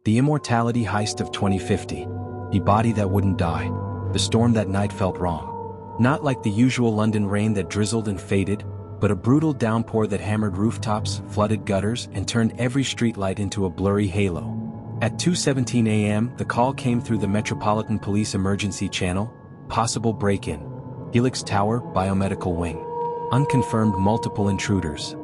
The Immortality Heist of 2050. A body that wouldn't die. The storm that night felt wrong. Not like the usual London rain that drizzled and faded, but a brutal downpour that hammered rooftops, flooded gutters, and turned every streetlight into a blurry halo. At 2:17 a.m., the call came through the Metropolitan Police Emergency Channel. Possible break-in. Helix Tower, Biomedical Wing. Unconfirmed multiple intruders.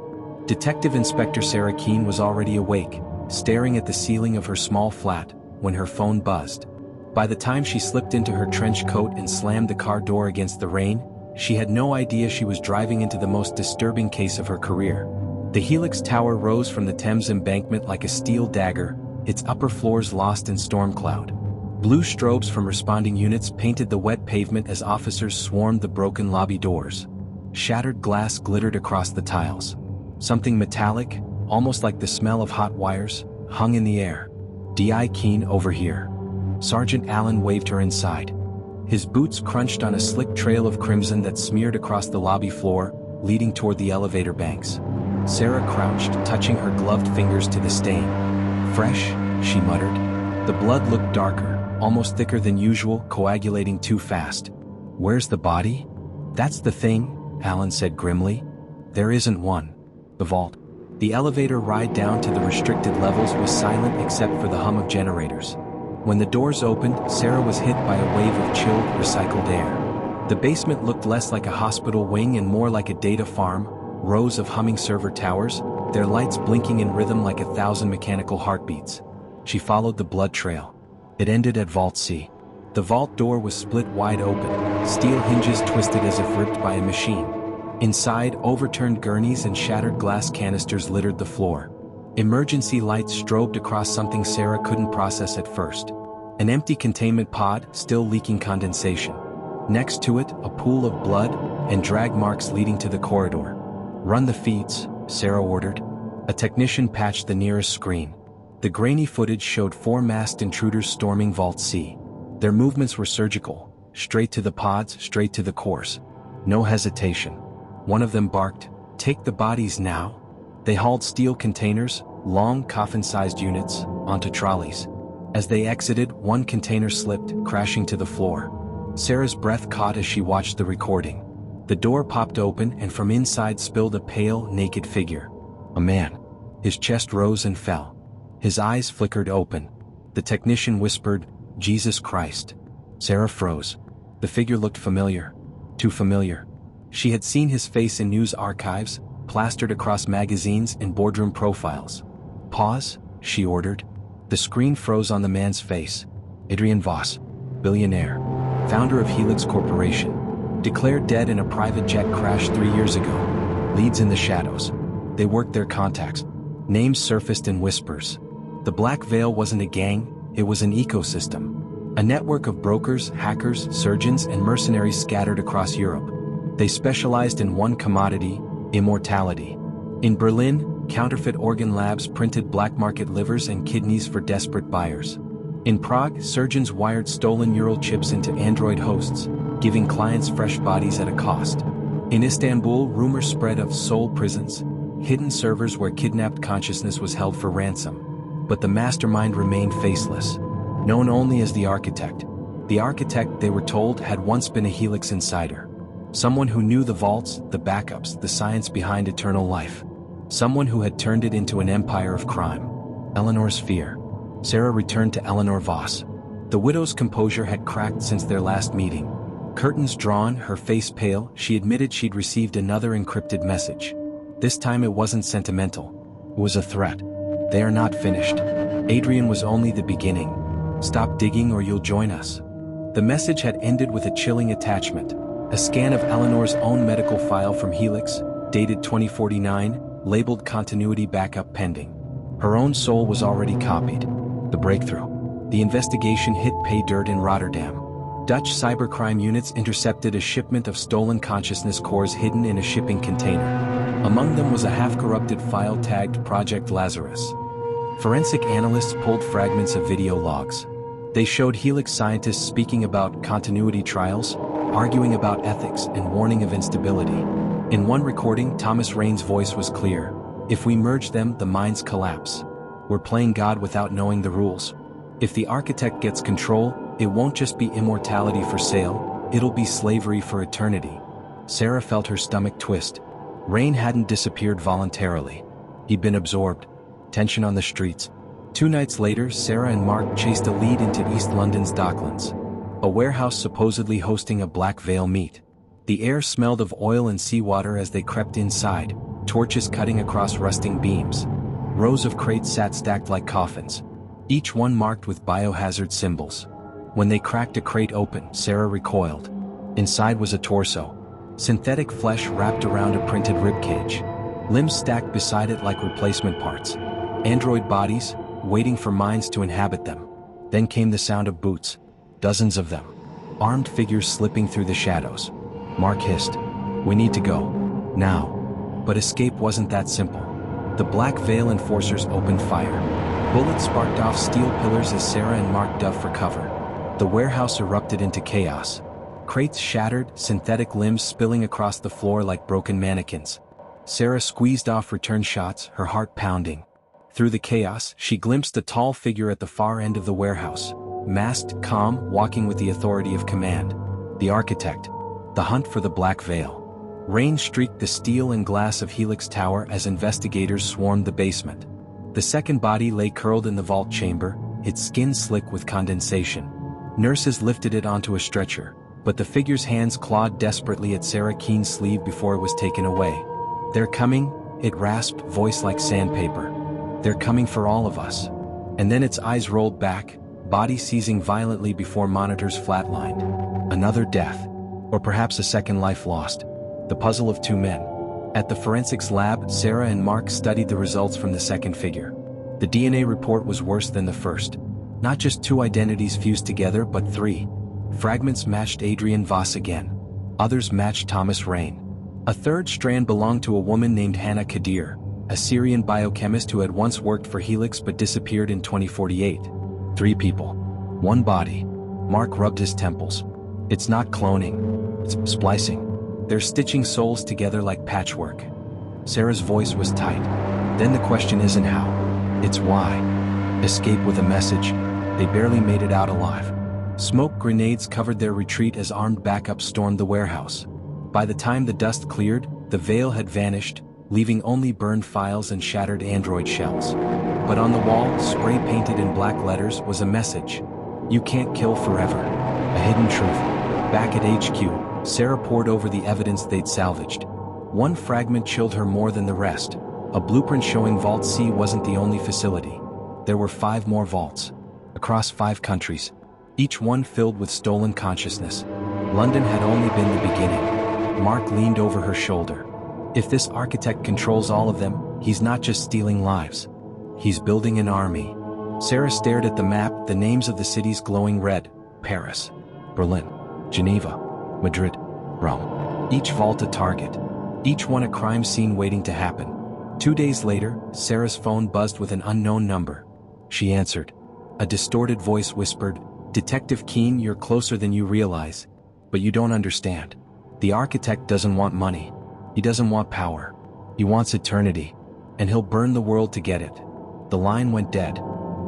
Detective Inspector Sarah Keene was already awake, staring at the ceiling of her small flat, when her phone buzzed. By the time she slipped into her trench coat and slammed the car door against the rain, she had no idea she was driving into the most disturbing case of her career. The Helix Tower rose from the Thames embankment like a steel dagger, its upper floors lost in storm cloud. Blue strobes from responding units painted the wet pavement as officers swarmed the broken lobby doors. Shattered glass glittered across the tiles. Something metallic, almost like the smell of hot wires, hung in the air. D.I. Keene, over here. Sergeant Allen waved her inside. His boots crunched on a slick trail of crimson that smeared across the lobby floor, leading toward the elevator banks. Sarah crouched, touching her gloved fingers to the stain. Fresh, she muttered. The blood looked darker, almost thicker than usual, coagulating too fast. Where's the body? That's the thing, Allen said grimly. There isn't one. The vault. The elevator ride down to the restricted levels was silent except for the hum of generators. When the doors opened, Sarah was hit by a wave of chilled, recycled air. The basement looked less like a hospital wing and more like a data farm, rows of humming server towers, their lights blinking in rhythm like 1,000 mechanical heartbeats. She followed the blood trail. It ended at Vault C. The vault door was split wide open, steel hinges twisted as if ripped by a machine. Inside, overturned gurneys and shattered glass canisters littered the floor. Emergency lights strobed across something Sarah couldn't process at first. An empty containment pod, still leaking condensation. Next to it, a pool of blood and drag marks leading to the corridor. Run the feeds, Sarah ordered. A technician patched the nearest screen. The grainy footage showed 4 masked intruders storming Vault C. Their movements were surgical, straight to the pods, straight to the cores. No hesitation. One of them barked, "Take the bodies now." They hauled steel containers, long coffin-sized units, onto trolleys. As they exited, one container slipped, crashing to the floor. Sarah's breath caught as she watched the recording. The door popped open and from inside spilled a pale, naked figure. A man. His chest rose and fell. His eyes flickered open. The technician whispered, "Jesus Christ." Sarah froze. The figure looked familiar. Too familiar. She had seen his face in news archives, plastered across magazines and boardroom profiles. "Pause," she ordered. The screen froze on the man's face. Adrian Voss, billionaire, founder of Helix Corporation, declared dead in a private jet crash 3 years ago. Leads in the shadows. They worked their contacts. Names surfaced in whispers. The Black Veil wasn't a gang, it was an ecosystem. A network of brokers, hackers, surgeons, and mercenaries scattered across Europe. They specialized in one commodity, immortality. In Berlin, counterfeit organ labs printed black market livers and kidneys for desperate buyers. In Prague, surgeons wired stolen neural chips into android hosts, giving clients fresh bodies at a cost. In Istanbul, rumors spread of soul prisons, hidden servers where kidnapped consciousness was held for ransom. But the mastermind remained faceless, known only as the Architect. The Architect, they were told, had once been a Helix insider. Someone who knew the vaults, the backups, the science behind eternal life. Someone who had turned it into an empire of crime. Eleanor's fear. Sarah returned to Eleanor Voss. The widow's composure had cracked since their last meeting. Curtains drawn, her face pale, she admitted she'd received another encrypted message. This time it wasn't sentimental. It was a threat. They are not finished. Adrian was only the beginning. Stop digging or you'll join us. The message had ended with a chilling attachment. A scan of Eleanor's own medical file from Helix, dated 2049, labeled continuity backup pending. Her own soul was already copied. The breakthrough. The investigation hit pay dirt in Rotterdam. Dutch cybercrime units intercepted a shipment of stolen consciousness cores hidden in a shipping container. Among them was a half-corrupted file tagged Project Lazarus. Forensic analysts pulled fragments of video logs. They showed Helix scientists speaking about continuity trials, arguing about ethics, and warning of instability. In one recording, Thomas Raine's voice was clear. If we merge them, the minds collapse. We're playing God without knowing the rules. If the architect gets control, it won't just be immortality for sale, it'll be slavery for eternity. Sarah felt her stomach twist. Rain hadn't disappeared voluntarily. He'd been absorbed. Tension on the streets. 2 nights later, Sarah and Mark chased a lead into East London's Docklands, a warehouse supposedly hosting a Black Veil meet. The air smelled of oil and seawater as they crept inside, torches cutting across rusting beams. Rows of crates sat stacked like coffins, each one marked with biohazard symbols. When they cracked a crate open, Sarah recoiled. Inside was a torso, synthetic flesh wrapped around a printed ribcage, limbs stacked beside it like replacement parts. Android bodies, waiting for minds to inhabit them. Then came the sound of boots, dozens of them, armed figures slipping through the shadows. Mark hissed, "We need to go. Now." But escape wasn't that simple. The Black Veil enforcers opened fire. Bullets sparked off steel pillars as Sarah and Mark dove for cover. The warehouse erupted into chaos. Crates shattered, synthetic limbs spilling across the floor like broken mannequins. Sarah squeezed off return shots, her heart pounding. Through the chaos, she glimpsed a tall figure at the far end of the warehouse, masked, calm, walking with the authority of command. The architect. The hunt for the Black Veil. Rain streaked the steel and glass of Helix Tower as investigators swarmed the basement. The second body lay curled in the vault chamber, its skin slick with condensation. Nurses lifted it onto a stretcher, but the figure's hands clawed desperately at Sarah Keene's sleeve before it was taken away. "They're coming," it rasped, voice like sandpaper. "They're coming for all of us." And then its eyes rolled back, body seizing violently before monitors flatlined. Another death. Or perhaps a second life lost. The puzzle of 2 men. At the forensics lab, Sarah and Mark studied the results from the second figure. The DNA report was worse than the first. Not just 2 identities fused together, but 3. Fragments matched Adrian Voss again. Others matched Thomas Rain. A third strand belonged to a woman named Hannah Kadir, a Syrian biochemist who had once worked for Helix but disappeared in 2048. 3 people. 1 body. Mark rubbed his temples. It's not cloning. It's splicing. They're stitching souls together like patchwork. Sarah's voice was tight. Then the question isn't how. It's why. Escape with a message. They barely made it out alive. Smoke grenades covered their retreat as armed backup stormed the warehouse. By the time the dust cleared, the veil had vanished, leaving only burned files and shattered android shells. But on the wall, spray painted in black letters, was a message. You can't kill forever. A hidden truth. Back at HQ, Sarah pored over the evidence they'd salvaged. 1 fragment chilled her more than the rest. A blueprint showing Vault C wasn't the only facility. There were 5 more vaults. Across 5 countries. Each one filled with stolen consciousness. London had only been the beginning. Mark leaned over her shoulder. If this architect controls all of them, he's not just stealing lives. He's building an army. Sarah stared at the map, the names of the cities glowing red. Paris, Berlin, Geneva, Madrid, Rome. Each vault a target. Each one a crime scene waiting to happen. 2 days later, Sarah's phone buzzed with an unknown number. She answered. A distorted voice whispered, "Detective Keene, you're closer than you realize. But you don't understand. The architect doesn't want money. He doesn't want power. He wants eternity. And he'll burn the world to get it." The line went dead.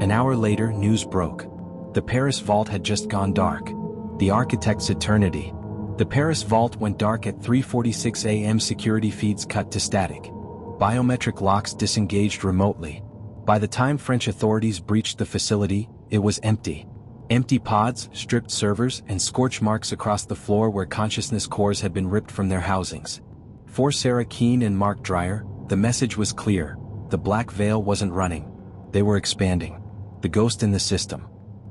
An hour later, news broke. The Paris vault had just gone dark. The architect's eternity. The Paris vault went dark at 3:46 a.m. Security feeds cut to static. Biometric locks disengaged remotely. By the time French authorities breached the facility, it was empty. Empty pods, stripped servers, and scorch marks across the floor where consciousness cores had been ripped from their housings. For Sarah Keene and Mark Dreyer, the message was clear. The Black Veil wasn't running. They were expanding. The ghost in the system.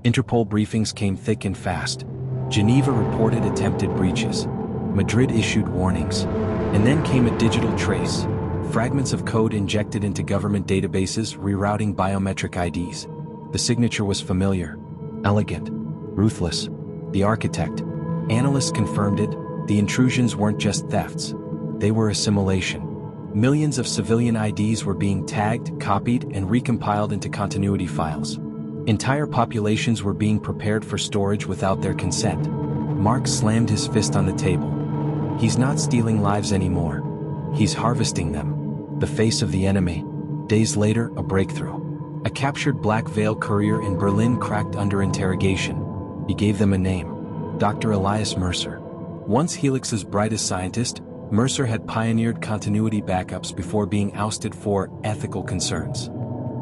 Interpol briefings came thick and fast. Geneva reported attempted breaches. Madrid issued warnings. And then came a digital trace. Fragments of code injected into government databases rerouting biometric IDs. The signature was familiar. Elegant. Ruthless. The architect. Analysts confirmed it. The intrusions weren't just thefts. They were assimilation. Millions of civilian IDs were being tagged, copied, and recompiled into continuity files. Entire populations were being prepared for storage without their consent. Mark slammed his fist on the table. He's not stealing lives anymore. He's harvesting them. The face of the enemy. Days later, a breakthrough. A captured Black Veil courier in Berlin cracked under interrogation. He gave them a name: Dr. Elias Mercer. Once Helix's brightest scientist, Mercer had pioneered continuity backups before being ousted for ethical concerns.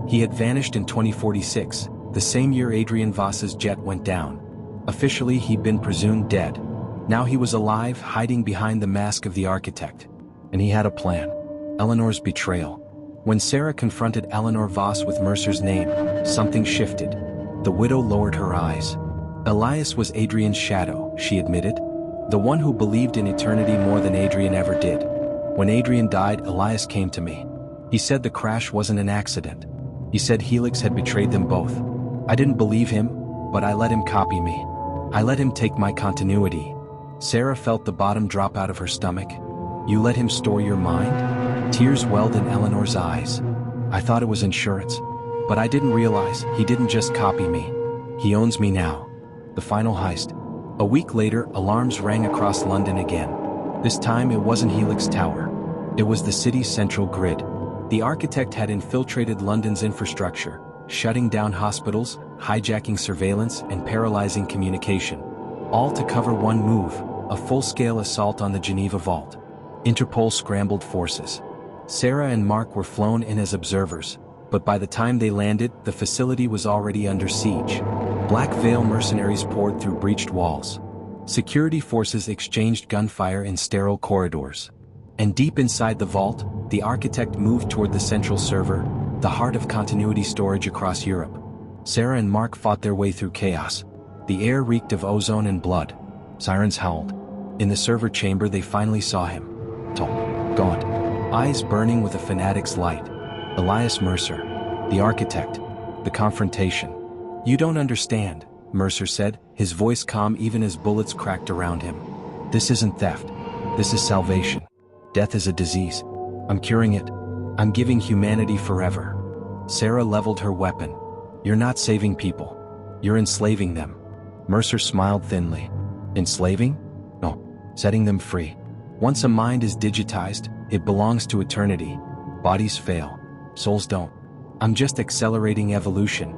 He had vanished in 2046, the same year Adrian Voss's jet went down. Officially, he'd been presumed dead. Now he was alive, hiding behind the mask of the architect. And he had a plan: Eleanor's betrayal. When Sarah confronted Eleanor Voss with Mercer's name, something shifted. The widow lowered her eyes. Elias was Adrian's shadow, she admitted. The one who believed in eternity more than Adrian ever did. When Adrian died, Elias came to me. He said the crash wasn't an accident. He said Helix had betrayed them both. I didn't believe him, but I let him copy me. I let him take my continuity. Sarah felt the bottom drop out of her stomach. You let him store your mind? Tears welled in Eleanor's eyes. I thought it was insurance. But I didn't realize he didn't just copy me. He owns me now. The final heist. A week later, alarms rang across London again. This time it wasn't Helix Tower. It was the city's central grid. The architect had infiltrated London's infrastructure, shutting down hospitals, hijacking surveillance, and paralyzing communication. All to cover one move: a full-scale assault on the Geneva vault. Interpol scrambled forces. Sarah and Mark were flown in as observers, but by the time they landed, the facility was already under siege. Black Veil mercenaries poured through breached walls. Security forces exchanged gunfire in sterile corridors. And deep inside the vault, the architect moved toward the central server, the heart of continuity storage across Europe. Sarah and Mark fought their way through chaos. The air reeked of ozone and blood. Sirens howled. In the server chamber they finally saw him. Tall, gaunt, eyes burning with a fanatic's light. Elias Mercer, the architect. The confrontation. You don't understand, Mercer said, his voice calm even as bullets cracked around him. This isn't theft. This is salvation. Death is a disease. I'm curing it. I'm giving humanity forever. Sarah leveled her weapon. You're not saving people. You're enslaving them. Mercer smiled thinly. Enslaving? No, setting them free. Once a mind is digitized, it belongs to eternity. Bodies fail. Souls don't. I'm just accelerating evolution.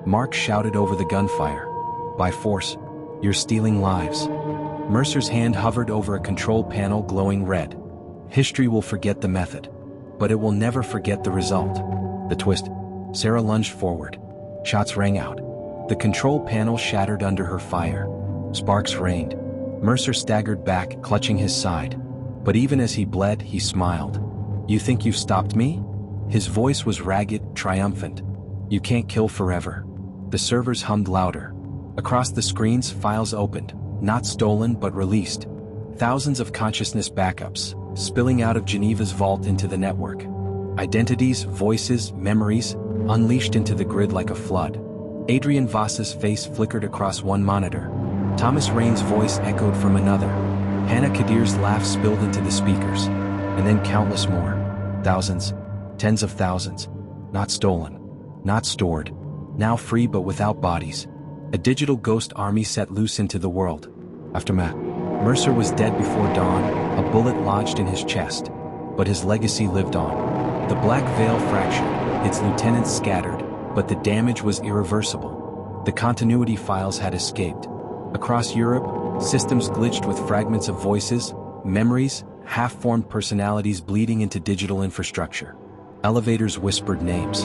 Mark shouted over the gunfire. By force, you're stealing lives. Mercer's hand hovered over a control panel glowing red. History will forget the method, but it will never forget the result. The twist. Sarah lunged forward. Shots rang out. The control panel shattered under her fire. Sparks rained. Mercer staggered back, clutching his side. But even as he bled, he smiled. You think you've stopped me? His voice was ragged, triumphant. You can't kill forever. The servers hummed louder. Across the screens, files opened, not stolen but released. Thousands of consciousness backups, spilling out of Geneva's vault into the network. Identities, voices, memories, unleashed into the grid like a flood. Adrian Voss's face flickered across one monitor. Thomas Raine's voice echoed from another. Hannah Kadir's laugh spilled into the speakers. And then countless more. Thousands. Tens of thousands. Not stolen. Not stored. Now free but without bodies. A digital ghost army set loose into the world. Aftermath. Mercer was dead before dawn, a bullet lodged in his chest. But his legacy lived on. The Black Veil fractured, its lieutenants scattered, but the damage was irreversible. The continuity files had escaped. Across Europe, systems glitched with fragments of voices, memories, half-formed personalities bleeding into digital infrastructure. Elevators whispered names.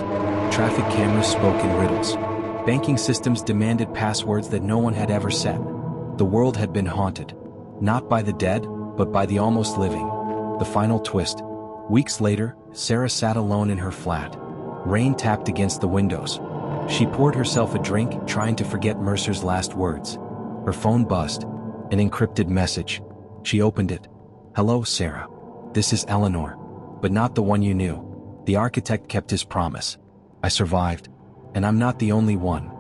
Traffic cameras spoke in riddles. Banking systems demanded passwords that no one had ever set. The world had been haunted. Not by the dead, but by the almost living. The final twist. Weeks later, Sarah sat alone in her flat. Rain tapped against the windows. She poured herself a drink, trying to forget Mercer's last words. Her phone buzzed. An encrypted message. She opened it. Hello, Sarah. This is Eleanor. But not the one you knew. The architect kept his promise. I survived. And I'm not the only one.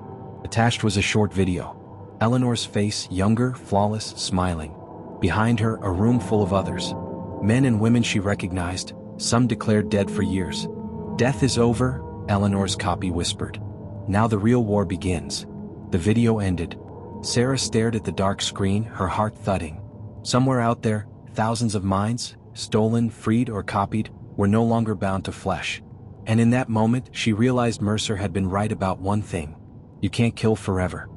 Attached was a short video. Eleanor's face, younger, flawless, smiling. Behind her, a room full of others. Men and women she recognized, some declared dead for years. Death is over, Eleanor's copy whispered. Now the real war begins. The video ended. Sarah stared at the dark screen, her heart thudding. Somewhere out there, thousands of minds, stolen, freed, or copied, were no longer bound to flesh. And in that moment, she realized Mercer had been right about one thing. You can't kill forever.